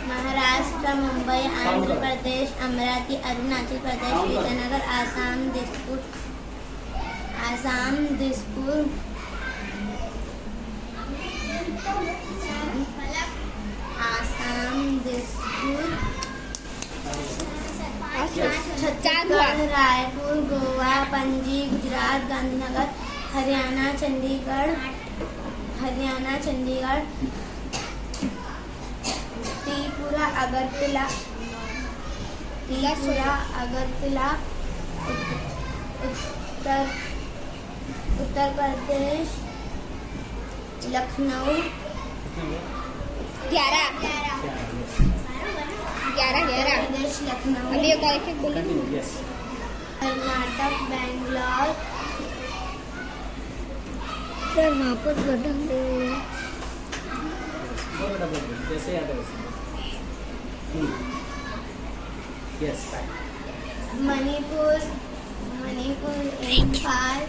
महाराष्ट्र, मुंबई, आंध्र प्रदेश, अमरावती, अरुणाचल प्रदेश, ईटानगर, आसाम, दिसपुर, छत्तीसगढ़, रायपुर, गोवा, पणजी, गुजरात, गांधीनगर, हरियाणा, चंडीगढ़, त्रिपुरा, अगरतला, उत्तर प्रदेश, लखनऊ, 11 प्रदेश, Lucknow, Karnataka, Bangalore, sir वापस button दो जैसे याद है यस मणिपुर, इम्फाल,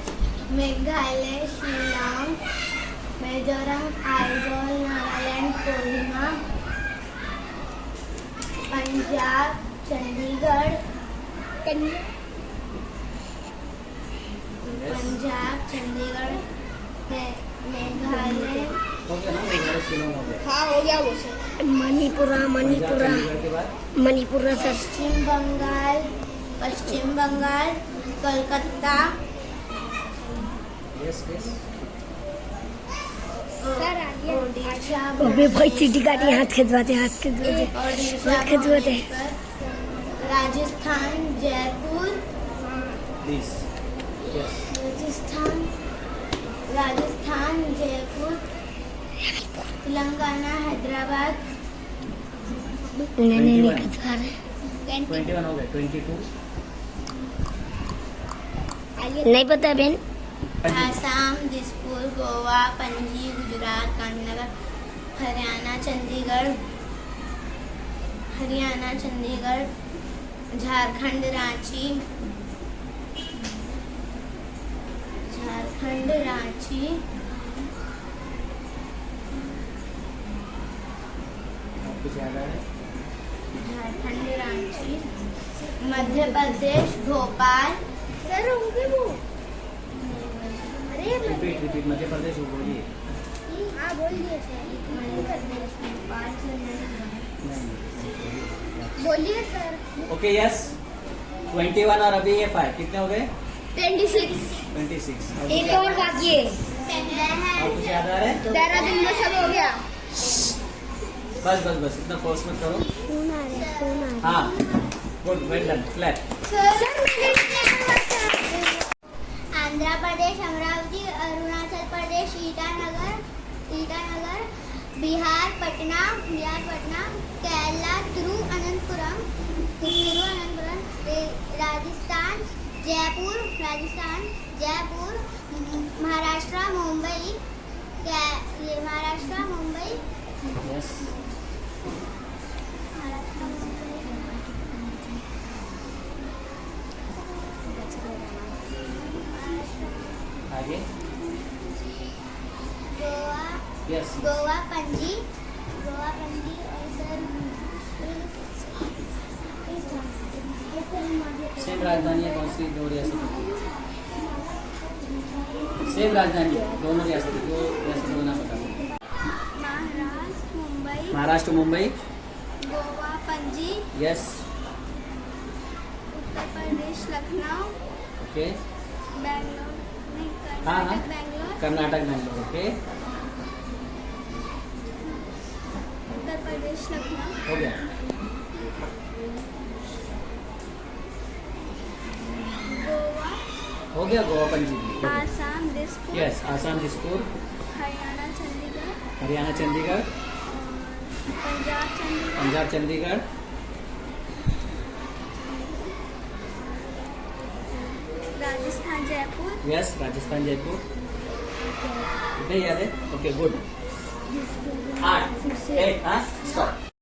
मेघालय, शिलांग, मिजोरम, आइजोल, नागालैंड, कोहिमा, पंजाब, चंडीगढ़, मेघालय, हाँ हो गया वो सर। मणिपुरा सर। पश्चिम बंगाल, कोलकाता, ओडिशा, अबे भाई चीटी काटी हाथ खिंचवाते राजस्थान, जयपुर, तेलंगाना, हैदराबाद, नहीं खिंचवा रहे 21 हो गए 22 नहीं पता बहन। आसाम, दिसपुर, गोवा, पणजी, गुजरात, गांधीनगर, हरियाणा, चंडीगढ़, झारखंड, रांची, मध्य प्रदेश, भोपाल, सर होंगे वो। रिपीट मध्य प्रदेश बोलिए। हाँ बोलिए सर। बोलिए सर। ओके यस 21 और अभी ये 5 कितने हो गए 26। एक और बाकी है। और कुछ याद आ रहा है देहरादून में सब हो गया। बस इतना फोर्स मत करो। फोन आ रहा है। हाँ good well done clap. Andhra Pradesh, Amaravati, Arunachal Pradesh, Itanagar, Bihar Patna, Kerala, Thiruvananthapuram, Rajasthan, Jaipur, Maharashtra, Mumbai, yes आगे यस गोवा, पणजी और सेम राजधानी है कौन सी दो रियासत सेम राजधानी है दोनों रियासत दो रियासत होना पता महाराष्ट्र मुंबई गोवा, पणजी, यस उत्तर प्रदेश, लखनऊ, ओके बैंगलोर, हाँ बैंगलोर, कर्नाटक बेंगलोर ओके उत्तर प्रदेश, लखनऊ, हो गया गोवा, हो गया गोवा पणजी आसाम, दिसपुर, यस आसाम दिसपुर हरियाणा चंडीगढ़ पंजाब चंडीगढ़ राजस्थान, जयपुर, यस राजस्थान जयपुर नहीं याद है ओके गुड 8 8 हाँ स्टॉप